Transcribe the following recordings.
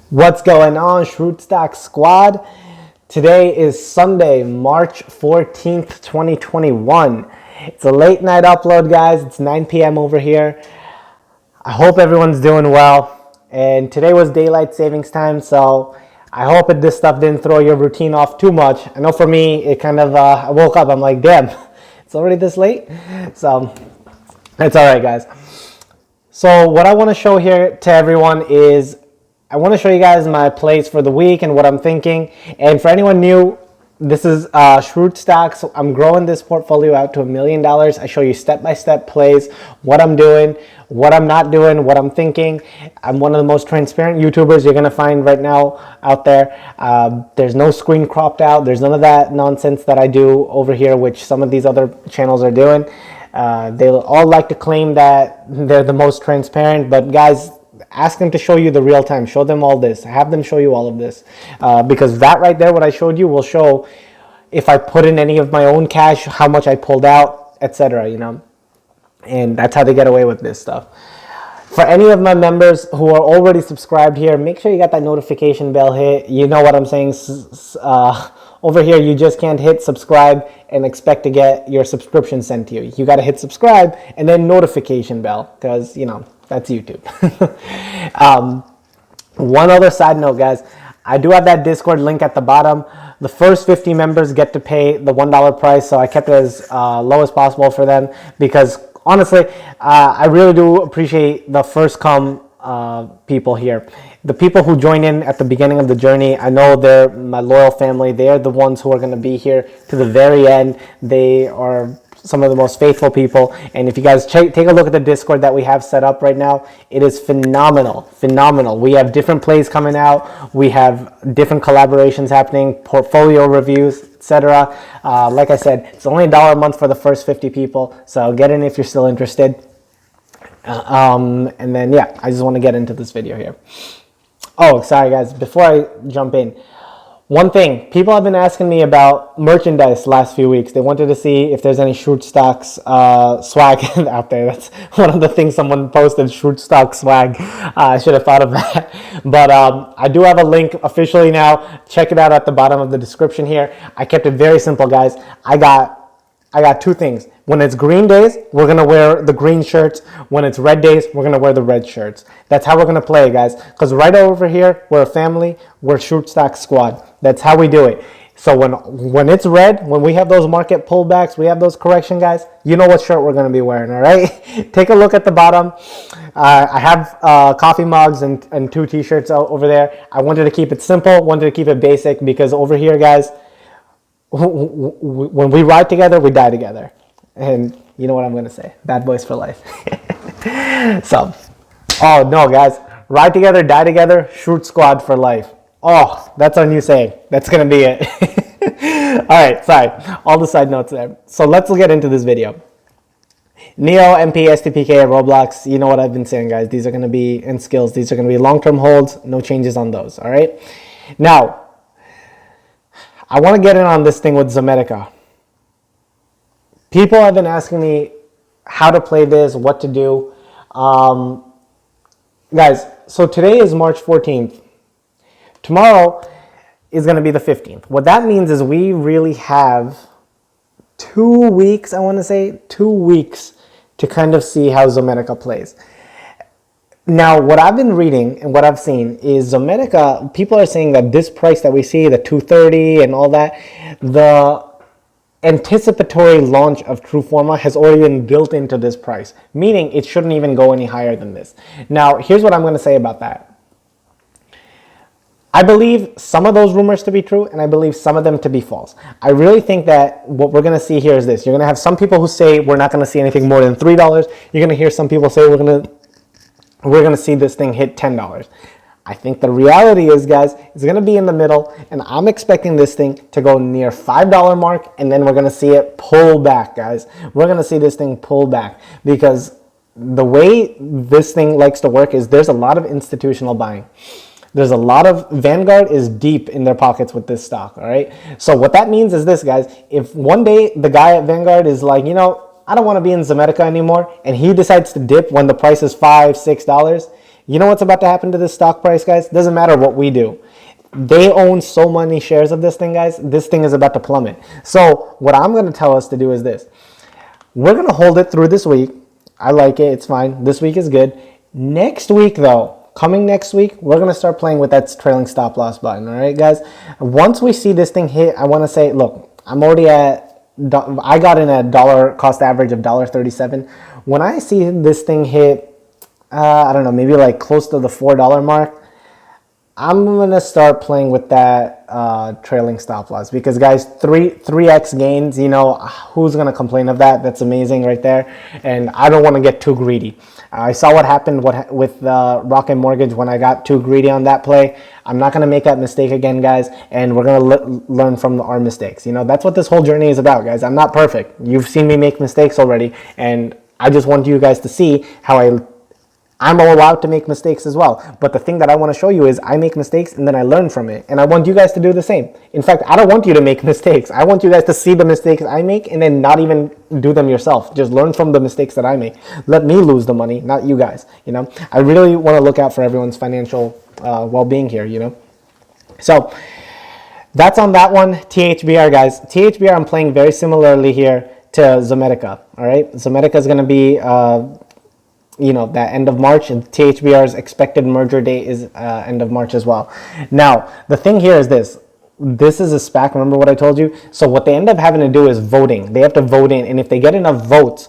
What's going on, Schrute Stock Squad? Today is Sunday, March 14th, 2021. It's a late night upload, guys. It's 9 p.m. over here. I hope everyone's doing well. And today was daylight savings time, so I hope this stuff didn't throw your routine off too much. I know for me, it kind of, I woke up, I'm like, damn, it's already this late? So, it's all right, guys. So what I want to show here to everyone is I want to show you guys my plays for the week and what I'm thinking. And for anyone new, this is Schrute Stocks. So I'm growing this portfolio out to $1 million. I show you step-by-step plays, what I'm doing, what I'm not doing, what I'm thinking. I'm one of the most transparent YouTubers you're going to find right now out there. There's no screen cropped out. There's none of that nonsense that I do over here, which some of these other channels are doing. They'll all like to claim that they're the most transparent, but guys, ask them to show you the real time. Show them all this. Have them show you all of this. Because that right there, what I showed you, will show if I put in any of my own cash, how much I pulled out, etc. You know, and that's how they get away with this stuff. For any of my members who are already subscribed here, make sure you got that notification bell hit. You know what I'm saying. Over here, you just can't hit subscribe and expect to get your subscription sent to you. You got to hit subscribe and then notification bell, because, you know, that's YouTube. One other side note, guys, I do have that Discord link at the bottom. The first 50 members get to pay the $1 price, so I kept it as low as possible for them because, honestly, I really do appreciate the first come people here. The people who join in at the beginning of the journey, I know they're my loyal family. They're the ones who are going to be here to the very end. They are some of the most faithful people. And if you guys take a look at the Discord that we have set up right now, it is phenomenal. We have different plays coming out. We have different collaborations happening, portfolio reviews, etc. Like I said, it's only $1 a month for the first 50 people. So get in if you're still interested. And then, yeah, I just want to get into this video here. Oh, sorry, guys. Before I jump in, one thing, people have been asking me about merchandise last few weeks. They wanted to see if there's any Schrute Stocks swag out there. That's one of the things someone posted, Schrute Stock swag. I should have thought of that. But I do have a link officially now. Check it out at the bottom of the description here. I kept it very simple, guys. I got two things. When it's green days, we're going to wear the green shirts. When it's red days, we're going to wear the red shirts. That's how we're going to play, guys. Because right over here, we're a family. We're Schrute Stock Squad. That's how we do it. So when it's red, when we have those market pullbacks, we have those correction, guys, you know what shirt we're going to be wearing, all right? Take a look at the bottom. I have coffee mugs and two T-shirts over there. I wanted to keep it simple, wanted to keep it basic, because over here, guys, when we ride together, we die together. And you know what I'm going to say. Bad boys for life. So, oh no, guys. Ride together, die together, Schrute Squad for life. Oh, that's our new saying. That's going to be it. All right, sorry. All the side notes there. So let's get into this video. Neo, MP, STPK, Roblox. You know what I've been saying, guys. These are going to be, and skills, these are going to be long-term holds. No changes on those, all right? Now, I want to get in on this thing with Zomedica. People have been asking me how to play this, what to do. Guys, so today is March 14th. Tomorrow is going to be the 15th. What that means is we really have 2 weeks, I want to say, 2 weeks to kind of see how Zomedica plays. Now, what I've been reading and what I've seen is Zomedica, people are saying that this price that we see, the 230 and all that, the anticipatory launch of Trueforma has already been built into this price, meaning it shouldn't even go any higher than this. Now, here's what I'm going to say about that. I believe some of those rumors to be true, and I believe some of them to be false. I really think that what we're going to see here is this. You're going to have some people who say we're not going to see anything more than $3. You're going to hear some people say we're going to see this thing hit $10. I think the reality is, guys, it's going to be in the middle, and I'm expecting this thing to go near $5 mark, and then we're going to see it pull back, guys. We're going to see this thing pull back, because the way this thing likes to work is there's a lot of institutional buying. There's a lot of, Vanguard is deep in their pockets with this stock, all right? So what that means is this, guys. If one day the guy at Vanguard is like, you know, I don't want to be in Zomedica anymore, and he decides to dip when the price is $5, $6, You know what's about to happen to this stock price, guys? Doesn't matter what we do. They own so many shares of this thing, guys. This thing is about to plummet. So what I'm going to tell us to do is this. We're going to hold it through this week. I like it. It's fine. This week is good. Next week, though, coming next week, we're going to start playing with that trailing stop loss button. All right, guys? Once we see this thing hit, I want to say, look, I'm already at, I got in a dollar cost average of $1.37. When I see this thing hit, I don't know, maybe like close to the $4 mark, I'm going to start playing with that trailing stop loss because, guys, 3x gains, you know, who's going to complain of that? That's amazing right there. And I don't want to get too greedy. I saw what happened with Rocket Mortgage when I got too greedy on that play. I'm not going to make that mistake again, guys, and we're going to learn from our mistakes. You know, that's what this whole journey is about, guys. I'm not perfect. You've seen me make mistakes already, and I just want you guys to see how I'm allowed to make mistakes as well. But the thing that I want to show you is I make mistakes and then I learn from it. And I want you guys to do the same. In fact, I don't want you to make mistakes. I want you guys to see the mistakes I make and then not even do them yourself. Just learn from the mistakes that I make. Let me lose the money, not you guys. You know, I really want to look out for everyone's financial well-being here, you know. So that's on that one. THBR, guys. THBR, I'm playing very similarly here to Zomedica. All right. Zomedica is going to be you know, that end of March, and THBR's expected merger date is end of March as well. Now, the thing here is this. This is a SPAC, remember what I told you? So what they end up having to do is voting. They have to vote in, and if they get enough votes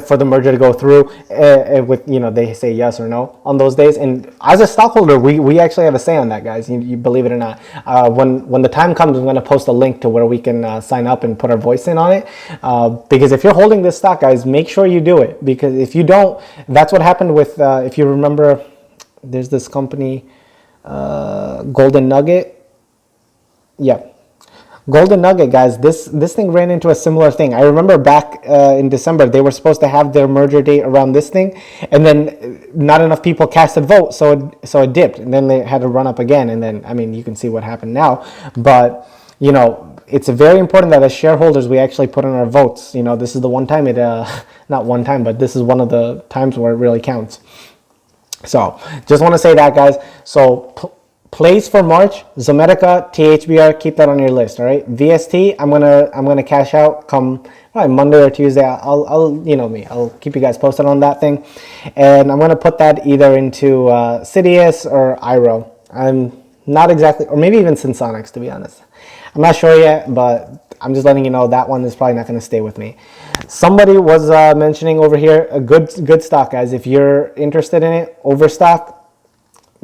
for the merger to go through, with, you know, they say yes or no on those days. And as a stockholder, we actually have a say on that, guys. You believe it or not. When the time comes, I'm going to post a link to where we can sign up and put our voice in on it. Because if you're holding this stock, guys, make sure you do it. Because if you don't, that's what happened with, if you remember, there's this company, Golden Nugget. Yeah. Golden Nugget, guys, this thing ran into a similar thing. I remember back in December, they were supposed to have their merger date around this thing, and then not enough people casted votes, so it dipped, and then they had to run up again, and then, I mean, you can see what happened now. But, you know, it's very important that as shareholders, we actually put in our votes. You know, this is the one time not one time, but this is one of the times where it really counts. So, just want to say that, guys. So, plays for March, Zomedica, THBR, keep that on your list, all right? VST, I'm gonna cash out come probably Monday or Tuesday. I'll you know me, I'll keep you guys posted on that thing, and I'm gonna put that either into Sidious or IRO. I'm not exactly, or maybe even Sensonics, to be honest. I'm not sure yet, but I'm just letting you know that one is probably not gonna stay with me. Somebody was mentioning over here a good stock, guys. If you're interested in it, Overstock.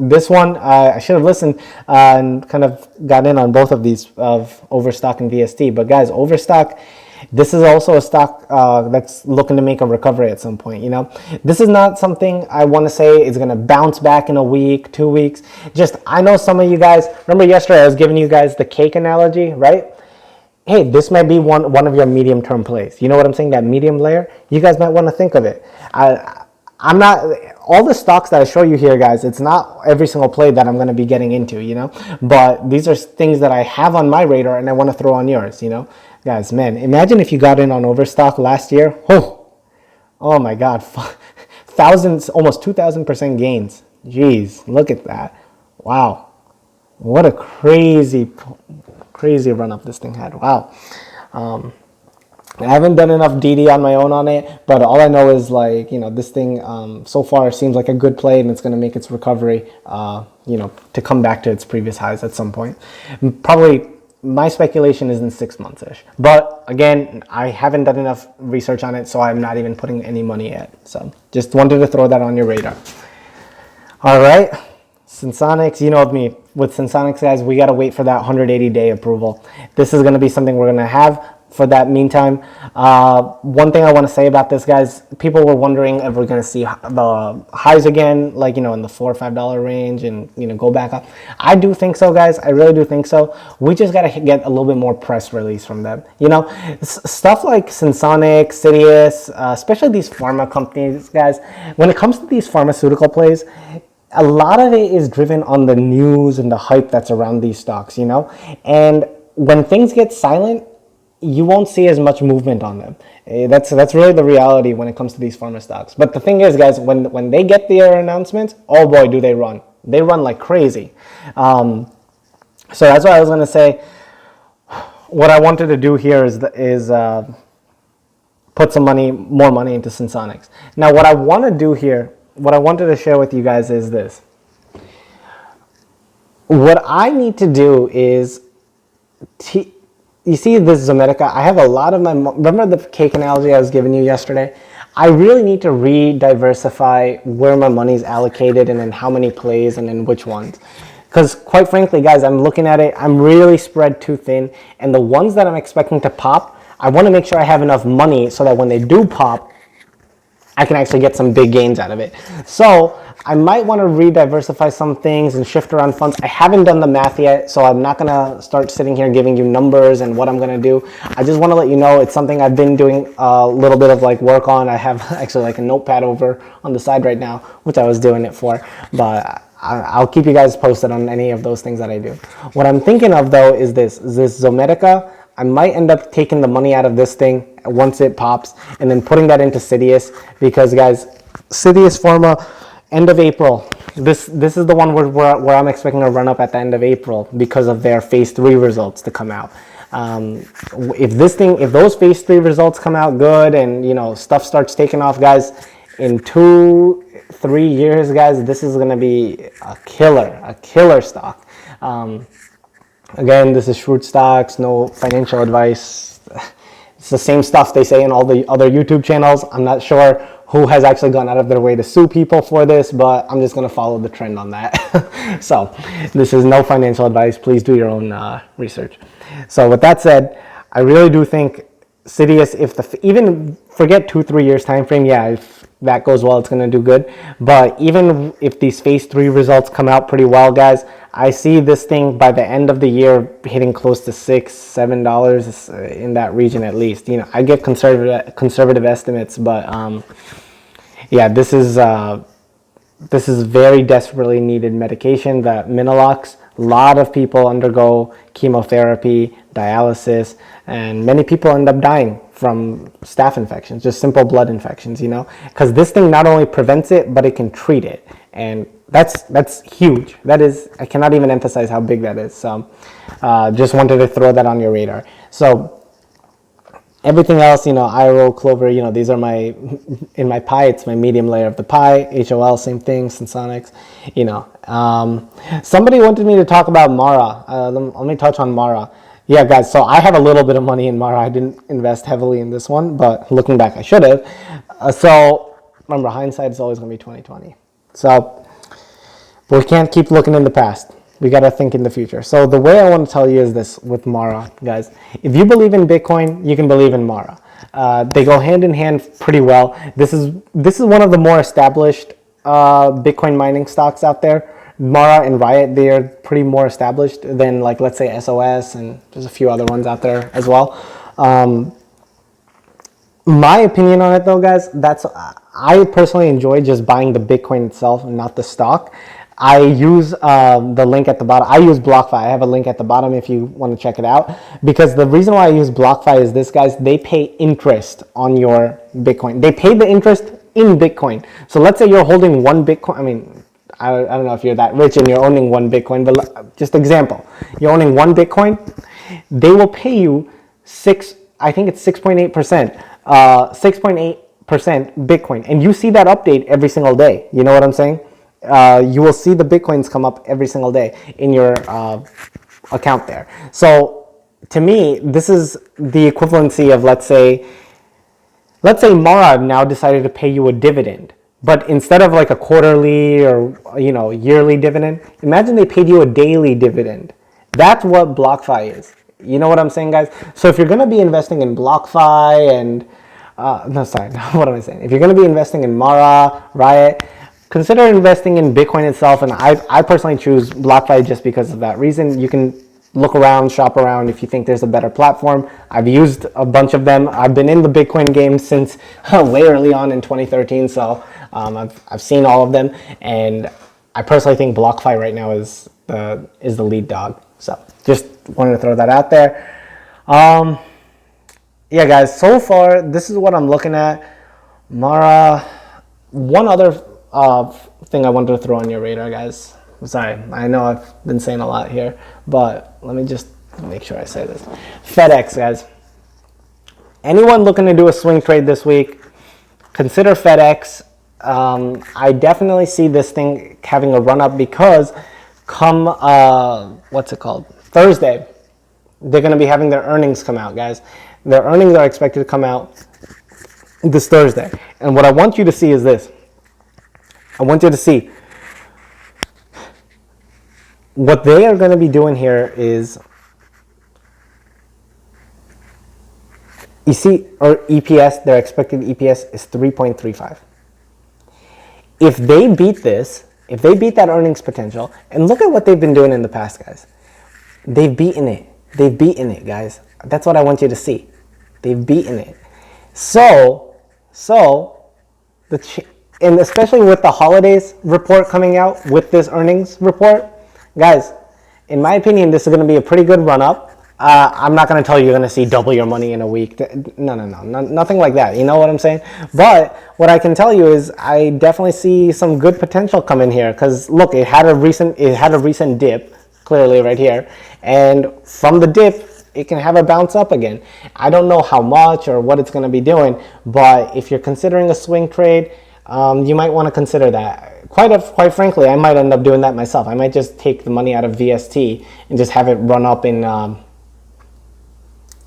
This one, I should have listened and kind of got in on both of these, of Overstock and VST. But guys, Overstock, this is also a stock that's looking to make a recovery at some point, you know. This is not something I want to say is going to bounce back in a week, 2 weeks. Just, I know some of you guys, remember yesterday I was giving you guys the cake analogy, right? Hey, this might be one of your medium-term plays. You know what I'm saying? That medium layer, you guys might want to think of it. I'm not, all the stocks that I show you here, guys, it's not every single play that I'm going to be getting into, you know, but these are things that I have on my radar and I want to throw on yours, you know. Guys, man, imagine if you got in on Overstock last year. Oh my God, thousands, almost 2,000% gains. Jeez, look at that. Wow, what a crazy run up this thing had. Wow. I haven't done enough DD on my own on it, but all I know is, like, you know, this thing so far seems like a good play, and it's going to make its recovery, you know, to come back to its previous highs at some point. Probably, my speculation is in 6 months-ish. But again, I haven't done enough research on it, so I'm not even putting any money yet. So just wanted to throw that on your radar. All right. Sensonics, you know me. With Sensonics, guys, we got to wait for that 180-day approval. This is going to be something we're going to have for that meantime. One thing I want to say about this, guys, people were wondering if we're going to see the highs again, like, you know, in the $4 or $5 range, and, you know, go back up. I do think so, guys. I really do think so. We just got to get a little bit more press release from them. You know, stuff like Sensonic, Sidious, especially these pharma companies, guys, when it comes to these pharmaceutical plays, a lot of it is driven on the news and the hype that's around these stocks, you know, and when things get silent, you won't see as much movement on them. That's really the reality when it comes to these pharma stocks. But the thing is, guys, when they get their announcements, oh boy, do they run. They run like crazy. So that's what I was going to say. What I wanted to do here is put some more money into Sensonics. Now, what I want to do here, what I wanted to share with you guys is this. What I need to do is, you see this Zomedica, I have a lot of remember the cake analogy I was giving you yesterday? I really need to re-diversify where my money's allocated and in how many plays and in which ones. Because quite frankly, guys, I'm looking at it, I'm really spread too thin, and the ones that I'm expecting to pop, I want to make sure I have enough money so that when they do pop, I can actually get some big gains out of it. So I might want to re-diversify some things and shift around funds. I haven't done the math yet, so I'm not going to start sitting here giving you numbers and what I'm going to do. I just want to let you know it's something I've been doing a little bit of like work on. I have actually like a notepad over on the side right now, which I was doing it for, but I'll keep you guys posted on any of those things that I do. What I'm thinking of though is this Zomedica. I might end up taking the money out of this thing once it pops and then putting that into Sidious, because guys, Sidious Pharma, end of April. This is the one where I'm expecting a run up at the end of April because of their phase 3 results to come out. If those phase 3 results come out good and stuff starts taking off, guys, in 2-3 years, guys, this is gonna be a killer stock. Again, this is Schrute stocks, no financial advice. It's the same stuff they say in all the other YouTube channels. I'm not sure who has actually gone out of their way to sue people for this, but I'm just going to follow the trend on that. So this is no financial advice. Please do your own research. So with that said, I really do think Sidious, even forget 2-3 years time frame, yeah, if that goes well, it's going to do good. But even if these phase 3 results come out pretty well, guys, I see this thing by the end of the year hitting close to $6-7 in that region at least. I give conservative estimates, but yeah, this is very desperately needed medication. The Minilox, a lot of people undergo chemotherapy, dialysis, and many people end up dying from staph infections, just simple blood infections, because this thing not only prevents it, but it can treat it. And that's huge. I cannot even emphasize how big that is. So just wanted to throw that on your radar. So everything else, IRO, Clover, these are in my pie, it's my medium layer of the pie. HOL, same thing, Sensonics, Somebody wanted me to talk about Mara. Let me touch on Mara. Yeah, guys, so I have a little bit of money in Mara. I didn't invest heavily in this one, but looking back, I should have. So remember, hindsight is always going to be 20/20. So we can't keep looking in the past. We got to think in the future. So the way I want to tell you is this with Mara, guys. If you believe in Bitcoin, you can believe in Mara. They go hand in hand pretty well. This is one of the more established Bitcoin mining stocks out there. Mara and Riot, they are pretty more established than, like, let's say SOS, and there's a few other ones out there as well. My opinion on it though, guys, I personally enjoy just buying the Bitcoin itself and not the stock. I use the link at the bottom. I use BlockFi. I have a link at the bottom if you want to check it out. Because the reason why I use BlockFi is this, guys, they pay interest on your Bitcoin. They pay the interest in Bitcoin. So let's say you're holding one Bitcoin. I don't know if you're that rich and you're owning one Bitcoin, but just example, you're owning one Bitcoin, they will pay you 6.8%, 6.8% Bitcoin. And you see that update every single day. You know what I'm saying? You will see the Bitcoins come up every single day in your account there. So to me, this is the equivalency of, let's say Mara now decided to pay you a dividend. But instead of like a quarterly or yearly dividend, imagine they paid you a daily dividend. That's what BlockFi is. You know what I'm saying, guys? So if you're going to be investing in BlockFi and what am I saying? If you're going to be investing in Mara, Riot, consider investing in Bitcoin itself. And I personally choose BlockFi just because of that reason. You can look around, shop around if you think there's a better platform. I've used a bunch of them. I've been in the Bitcoin game since way early on in 2013, so I've seen all of them, and I personally think BlockFi right now is the lead dog. So just wanted to throw that out there. yeah, guys, so far, this is what I'm looking at. Mara, one other thing I wanted to throw on your radar, guys. I'm sorry, I know I've been saying a lot here, but let me just make sure I say this. FedEx, guys. Anyone looking to do a swing trade this week, consider FedEx. I definitely see this thing having a run up because come, what's it called? Thursday, they're going to be having their earnings come out, guys. Their earnings are expected to come out this Thursday. And what I want you to see is this. I want you to see what they are going to be doing here is, you see, or EPS, their expected EPS is 3.35. If they beat this, if they beat that earnings potential, and look at what they've been doing in the past, guys. They've beaten it. They've beaten it, guys. That's what I want you to see. They've beaten it. And especially with the holidays report coming out with this earnings report, guys, in my opinion, this is going to be a pretty good run up. I'm not going to tell you you're going to see double your money in a week. No, nothing like that. You know what I'm saying? But what I can tell you is I definitely see some good potential coming here because look, it had a recent dip, clearly right here, and from the dip, it can have a bounce up again. I don't know how much or what it's going to be doing, but if you're considering a swing trade, you might want to consider that. Quite frankly, I might end up doing that myself. I might just take the money out of VST and just have it run up in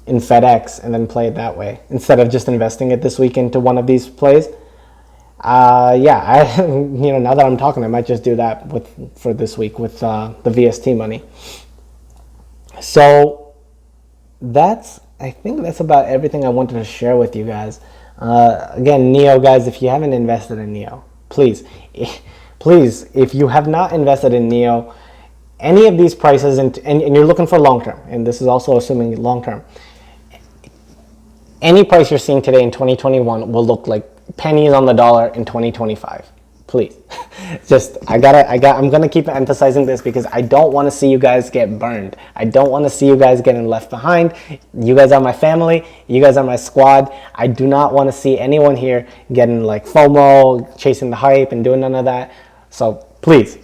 FedEx and then play it that way instead of just investing it this week into one of these plays. Now that I'm talking, I might just do that for this week with the VST money. So I think that's about everything I wanted to share with you guys. Again, NEO, guys, if you haven't invested in NEO, please, if you have not invested in NEO, any of these prices, and you're looking for long term, and this is also assuming long term, any price you're seeing today in 2021 will look like pennies on the dollar in 2025. Please, I'm gonna keep emphasizing this because I don't want to see you guys get burned. I don't want to see you guys getting left behind. You guys are my family. You guys are my squad. I do not want to see anyone here getting like FOMO, chasing the hype, and doing none of that. So please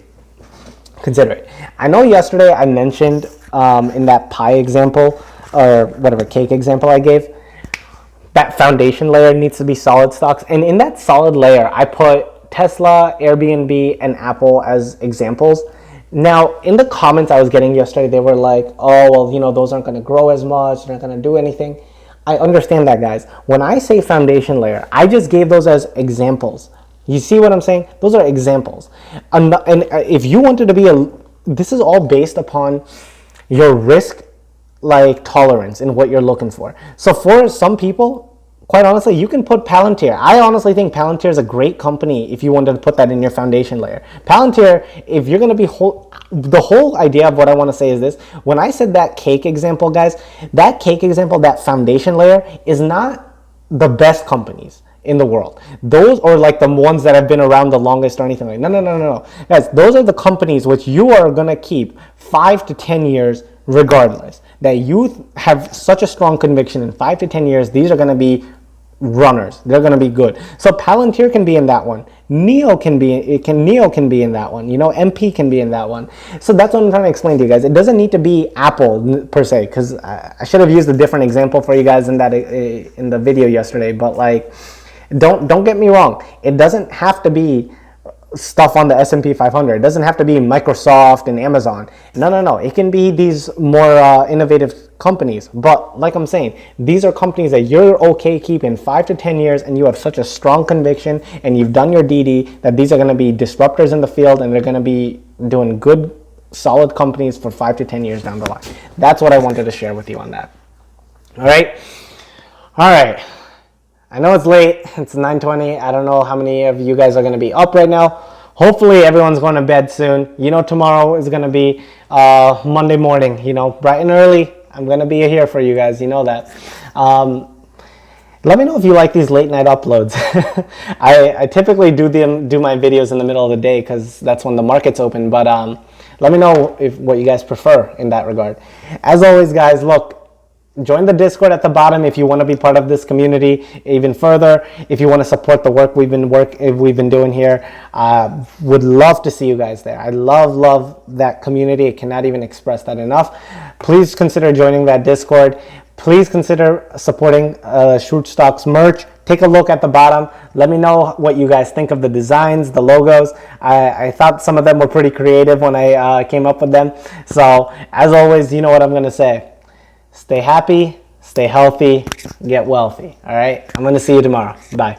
consider it. I know yesterday I mentioned in that pie example or whatever cake example I gave, that foundation layer needs to be solid stocks, and in that solid layer, I put Tesla, Airbnb, and Apple as examples. Now, in the comments I was getting yesterday, they were like, oh, well, those aren't going to grow as much. They're not going to do anything. I understand that, guys. When I say foundation layer, I just gave those as examples. You see what I'm saying? Those are examples. And if you wanted to be this is all based upon your risk tolerance and what you're looking for. So for some people, quite honestly, you can put Palantir. I honestly think Palantir is a great company if you wanted to put that in your foundation layer. Palantir, if you're going to be the whole idea of what I want to say is this. When I said that cake example, guys, that cake example, that foundation layer is not the best companies in the world. Those are like the ones that have been around the longest or anything like that. No. Guys, those are the companies which you are going to keep 5 to 10 years regardless. That you have such a strong conviction in 5 to 10 years, these are going to be runners. They're going to be good. So Palantir can be in that one. NEO can be in that one. MP can be in that one. So that's what I'm trying to explain to you guys. It doesn't need to be Apple per se, because I should have used a different example for you guys in the video yesterday. But don't get me wrong. It doesn't have to be stuff on the S&P 500. It doesn't have to be Microsoft and Amazon. No. It can be these more innovative companies. But like I'm saying, these are companies that you're okay keeping 5 to 10 years, and you have such a strong conviction, and you've done your DD that these are going to be disruptors in the field, and they're going to be doing good, solid companies for 5 to 10 years down the line. That's what I wanted to share with you on that. All right. I know it's late. It's 9:20. I don't know how many of you guys are going to be up right now. Hopefully everyone's going to bed soon. Tomorrow is going to be Monday morning. Bright and early. I'm going to be here for you guys. You know that. Let me know if you like these late night uploads. I typically do my videos in the middle of the day because that's when the market's open. But let me know what you guys prefer in that regard. As always, guys, look. join the Discord at the bottom if you want to be part of this community even further. If you want to support the work we've been doing here, would love to see you guys there. I love that community. I cannot even express that enough. Please consider joining that Discord. Please consider supporting Schrute Stocks merch. Take a look at the bottom. Let me know what you guys think of the designs, the logos. I thought some of them were pretty creative when I came up with them. So as always, you know what I'm going to say. Stay happy, stay healthy, get wealthy. All right? I'm going to see you tomorrow. Bye.